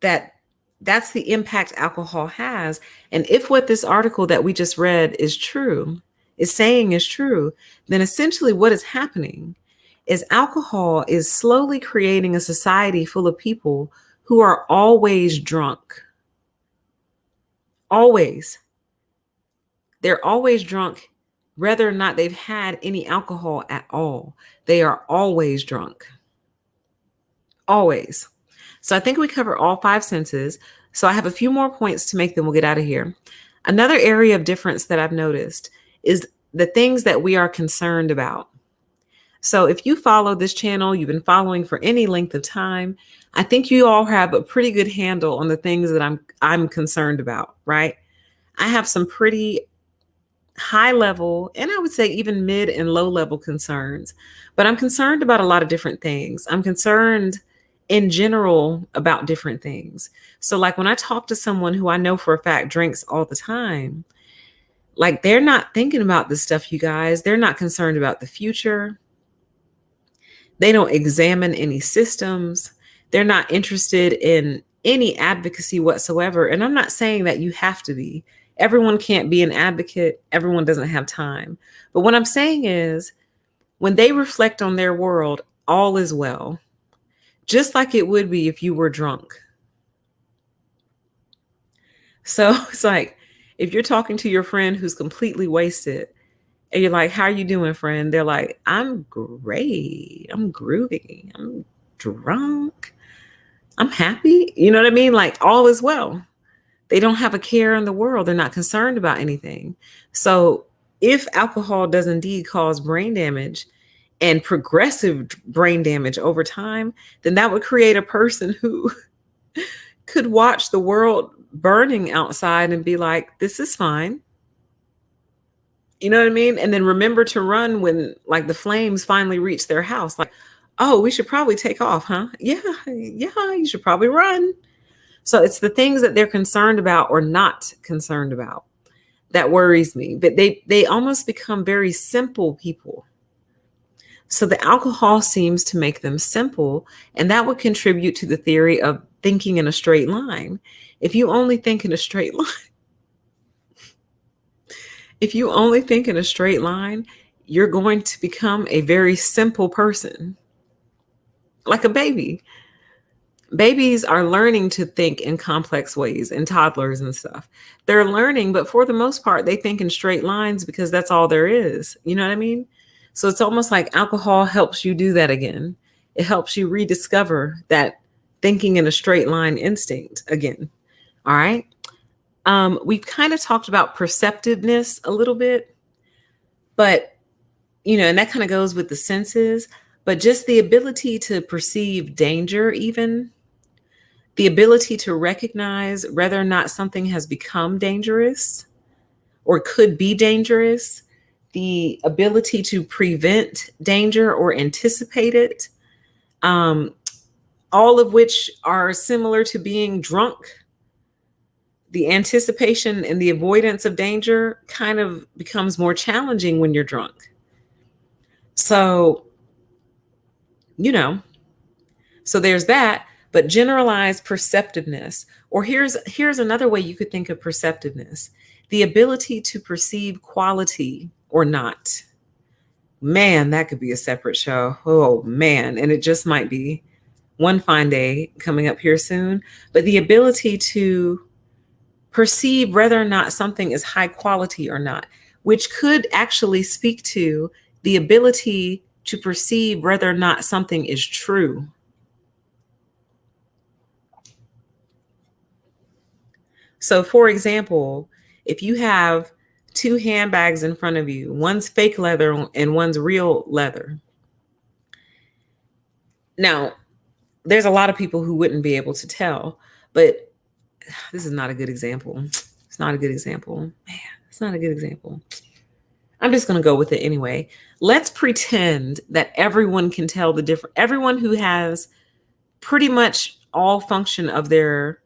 that that's the impact alcohol has. And if what this article that we just read is saying is true, then essentially what is happening is alcohol is slowly creating a society full of people who are always drunk. Always. They're always drunk, whether or not they've had any alcohol at all. They are always drunk. Always. So I think we cover all 5 senses. So I have a few more points to make, then we'll get out of here. Another area of difference that I've noticed is the things that we are concerned about. So if you follow this channel, you've been following for any length of time, I think you all have a pretty good handle on the things that I'm concerned about, right? I have some pretty high level, and I would say even mid and low level concerns, but I'm concerned about a lot of different things. I'm concerned in general about different things. So like when I talk to someone who I know for a fact drinks all the time, like they're not thinking about this stuff, you guys. They're not concerned about the future. They don't examine any systems. They're not interested in any advocacy whatsoever. And I'm not saying that you have to be. Everyone can't be an advocate. Everyone doesn't have time. But what I'm saying is when they reflect on their world, all is well, just like it would be if you were drunk. So it's like if you're talking to your friend who's completely wasted and you're like, how are you doing, friend? They're like, I'm great. I'm groovy. I'm drunk. I'm happy. You know what I mean? Like all is well. They don't have a care in the world. They're not concerned about anything. So if alcohol does indeed cause brain damage and progressive brain damage over time, then that would create a person who could watch the world burning outside and be like, this is fine. You know what I mean? And then remember to run when like the flames finally reach their house. Like, oh, we should probably take off, huh? Yeah, yeah, you should probably run. So it's the things that they're concerned about or not concerned about that worries me. But they almost become very simple people. So the alcohol seems to make them simple, and that would contribute to the theory of thinking in a straight line. If you only think in a straight line, if you only think in a straight line, you're going to become a very simple person, like a baby. Babies are learning to think in complex ways, and toddlers and stuff. They're learning, but for the most part, they think in straight lines because that's all there is. You know what I mean? So it's almost like alcohol helps you do that again. It helps you rediscover that thinking in a straight line instinct again. All right. We've kind of talked about perceptiveness a little bit, but, and that kind of goes with the senses, but just the ability to perceive danger, even the ability to recognize whether or not something has become dangerous or could be dangerous, the ability to prevent danger or anticipate it, all of which are similar to being drunk. The anticipation and the avoidance of danger kind of becomes more challenging when you're drunk. So, so there's that, but generalized perceptiveness, or here's another way you could think of perceptiveness, the ability to perceive quality or not. Man, that could be a separate show. Oh man, and it just might be one fine day coming up here soon, but the ability to perceive whether or not something is high quality or not, which could actually speak to the ability to perceive whether or not something is true. So, for example, if you have two handbags in front of you, one's fake leather and one's real leather. Now, there's a lot of people who wouldn't be able to tell, but this is not a good example. It's not a good example. Man, it's not a good example. I'm just going to go with it anyway. Let's pretend that everyone can tell the difference. Everyone who has pretty much all function of their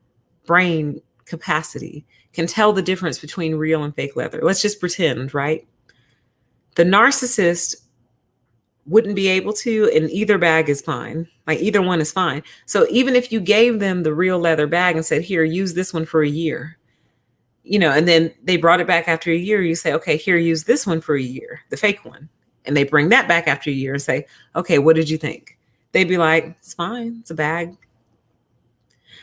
brain capacity can tell the difference between real and fake leather. Let's just pretend, right? The narcissist wouldn't be able to, and either bag is fine. Like either one is fine. So even if you gave them the real leather bag and said, here, use this one for a year, and then they brought it back after a year, you say, okay, here, use this one for a year, the fake one. And they bring that back after a year and say, okay, what did you think? They'd be like, it's fine. It's a bag.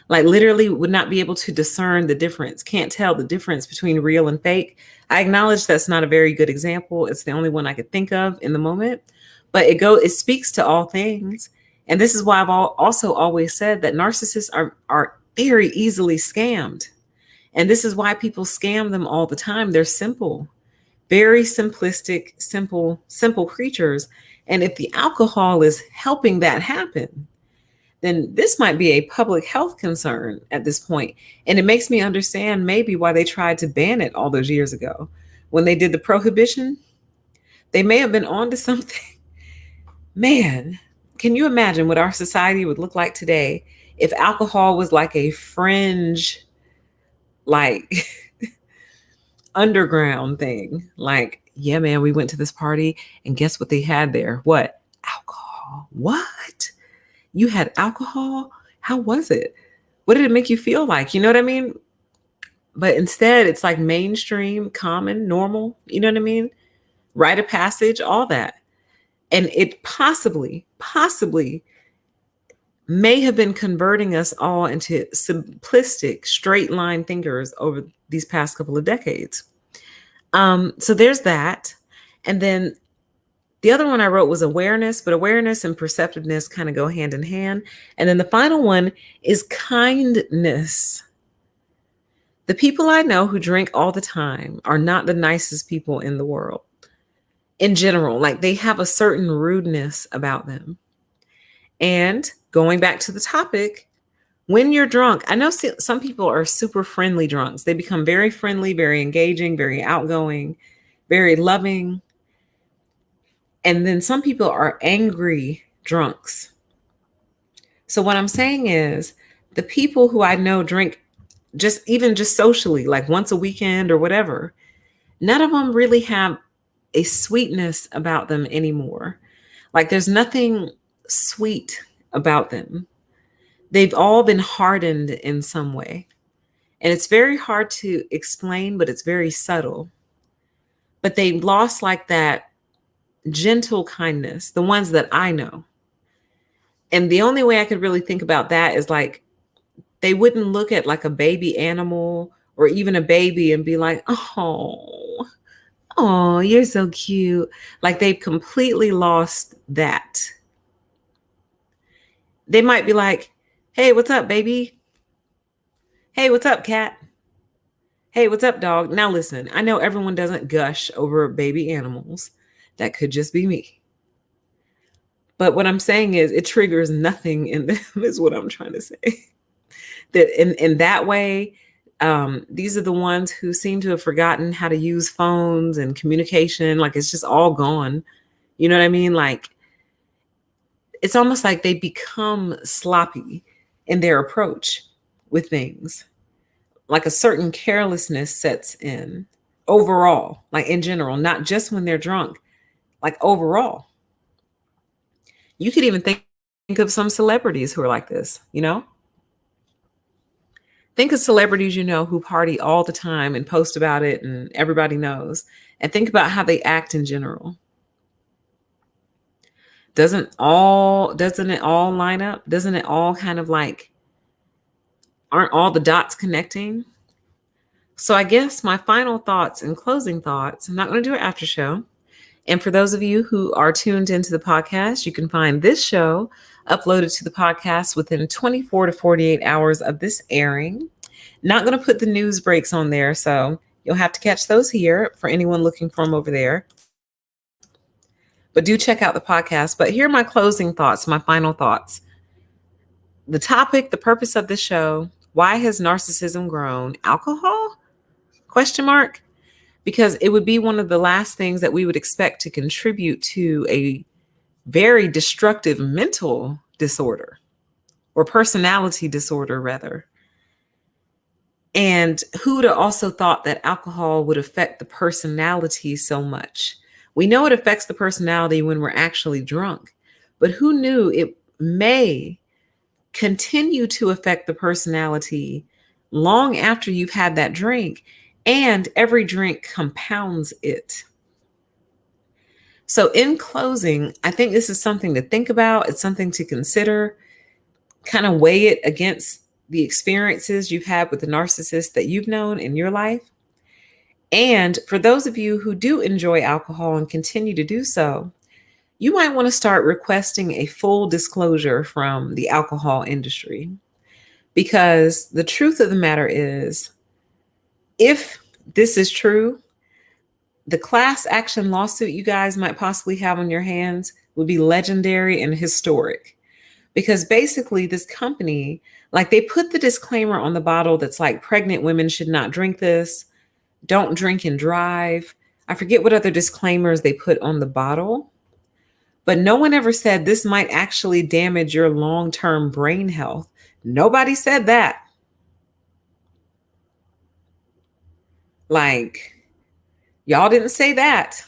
Like literally would not be able to discern the difference, can't tell the difference between real and fake. I acknowledge that's not a very good example. It's the only one I could think of in the moment, but it speaks to all things. And this is why I've also always said that narcissists are very easily scammed. And this is why people scam them all the time. They're simple, very simplistic, simple creatures. And if the alcohol is helping that happen, then this might be a public health concern at this point. And it makes me understand maybe why they tried to ban it all those years ago. When they did the prohibition, they may have been onto something. Man, can you imagine what our society would look like today if alcohol was like a fringe, like underground thing? Like, yeah, man, we went to this party and guess what they had there? What? Alcohol. What? You had alcohol? How was it? What did it make you feel like? You know what I mean? But instead, it's like mainstream, common, normal. You know what I mean? Rite of passage, all that. And it possibly may have been converting us all into simplistic, straight line thinkers over these past couple of decades. So there's that. And then the other one I wrote was awareness, but awareness and perceptiveness kind of go hand in hand. And then the final one is kindness. The people I know who drink all the time are not the nicest people in the world. In general, like they have a certain rudeness about them. And going back to the topic, when you're drunk, I know some people are super friendly drunks. They become very friendly, very engaging, very outgoing. very loving. And then some people are angry drunks. So what I'm saying is the people who I know drink just socially, like once a weekend or whatever, none of them really have a sweetness about them anymore. Like there's nothing sweet about them. They've all been hardened in some way. And it's very hard to explain, but it's very subtle. But they lost like that gentle kindness, the ones that I know. And the only way I could really think about that is like they wouldn't look at like a baby animal or even a baby and be like, oh, you're so cute. Like they've completely lost that. They might be like, hey, what's up, baby? Hey, what's up, cat? Hey, what's up, dog? Now listen, I know everyone doesn't gush over baby animals. That could just be me. But what I'm saying is it triggers nothing in them is what I'm trying to say. That in that way, these are the ones who seem to have forgotten how to use phones and communication. Like it's just all gone. You know what I mean? Like it's almost like they become sloppy in their approach with things. Like a certain carelessness sets in overall, like in general, not just when they're drunk, like overall. You could even think of some celebrities who are like this, you know? Think of celebrities you know who party all the time and post about it and everybody knows. And think about how they act in general. Doesn't it all line up? Doesn't it all kind of like, aren't all the dots connecting? So I guess my final thoughts and closing thoughts, I'm not going to do an after show. And for those of you who are tuned into the podcast, you can find this show uploaded to the podcast within 24 to 48 hours of this airing. Not going to put the news breaks on there, so you'll have to catch those here for anyone looking for them over there. But do check out the podcast. But here are my closing thoughts, my final thoughts. The topic, the purpose of this show, why has narcissism grown? Alcohol? Question mark? Because it would be one of the last things that we would expect to contribute to a very destructive mental disorder or personality disorder, rather. And who'd have also thought that alcohol would affect the personality so much? We know it affects the personality when we're actually drunk, but who knew it may continue to affect the personality long after you've had that drink, and every drink compounds it. So in closing, I think this is something to think about. It's something to consider, kind of weigh it against the experiences you've had with the narcissist that you've known in your life. And for those of you who do enjoy alcohol and continue to do so, you might want to start requesting a full disclosure from the alcohol industry. Because the truth of the matter is, if this is true, the class action lawsuit you guys might possibly have on your hands would be legendary and historic. Because basically this company, like they put the disclaimer on the bottle that's like pregnant women should not drink this, don't drink and drive. I forget what other disclaimers they put on the bottle, but no one ever said this might actually damage your long-term brain health. Nobody said that. Like, y'all didn't say that.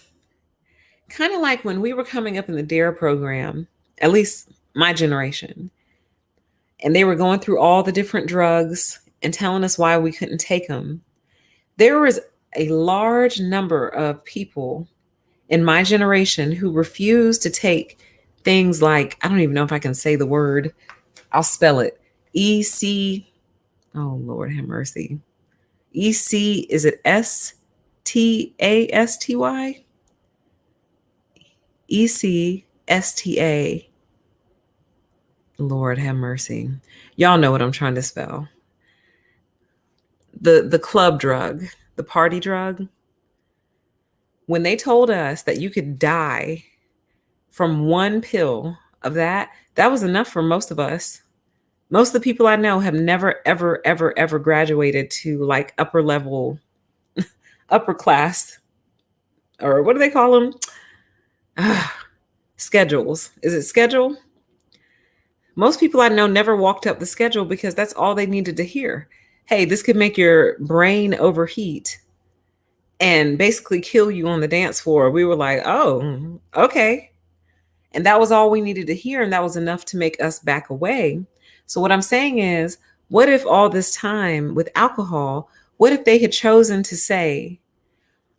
Kind of like when we were coming up in the DARE program, at least my generation, and they were going through all the different drugs and telling us why we couldn't take them. There was a large number of people in my generation who refused to take things like, I don't even know if I can say the word. I'll spell it. E-C, oh Lord have mercy. E-C, is it S-T-A-S-T-Y? E-C-S-T-A. Lord have mercy. Y'all know what I'm trying to spell. The club drug, the party drug. When they told us that you could die from one pill of that, that was enough for most of us. Most of the people I know have never, ever, ever, ever graduated to like upper level, upper class or what do they call them? Schedules. Is it schedule? Most people I know never walked up the schedule because that's all they needed to hear. Hey, this could make your brain overheat and basically kill you on the dance floor. We were like, oh, okay. And that was all we needed to hear. And that was enough to make us back away. So, what I'm saying is, what if all this time with alcohol, what if they had chosen to say,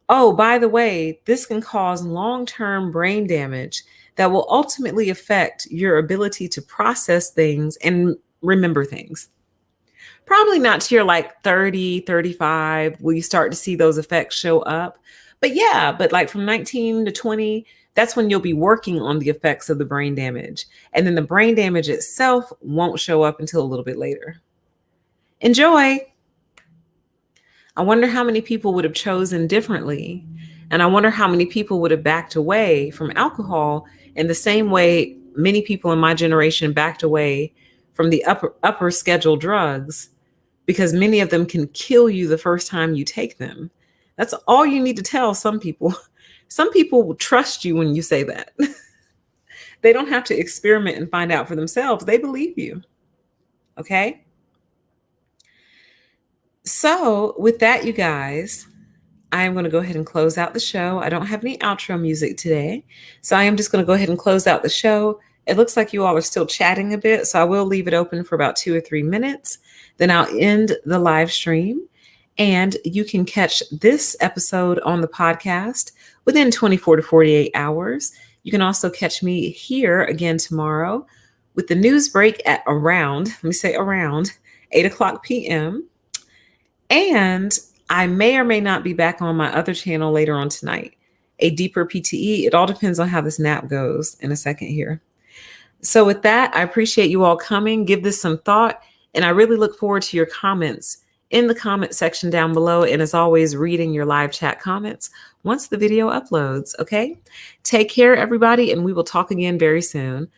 oh, by the way, this can cause long term brain damage that will ultimately affect your ability to process things and remember things? Probably not to your like 30, 35, will you start to see those effects show up. But yeah, but like from 19 to 20, that's when you'll be working on the effects of the brain damage. And then the brain damage itself won't show up until a little bit later. Enjoy. I wonder how many people would have chosen differently. And I wonder how many people would have backed away from alcohol in the same way many people in my generation backed away from the upper schedule drugs, because many of them can kill you the first time you take them. That's all you need to tell some people. Some people will trust you when you say that. They don't have to experiment and find out for themselves. They believe you. Okay? So, with that, you guys, I am going to go ahead and close out the show. I don't have any outro music today. So, I am just going to go ahead and close out the show. It looks like you all are still chatting a bit. So, I will leave it open for about 2 or 3 minutes. Then I'll end the live stream. And you can catch this episode on the podcast within 24 to 48 hours. You can also catch me here again tomorrow with the news break at around 8 o'clock p.m. And I may or may not be back on my other channel later on tonight, a deeper PTE. It all depends on how this nap goes in a second here. So with that, I appreciate you all coming. Give this some thought. And I really look forward to your comments in the comment section down below. And as always, reading your live chat comments once the video uploads. Okay. Take care, everybody. And we will talk again very soon.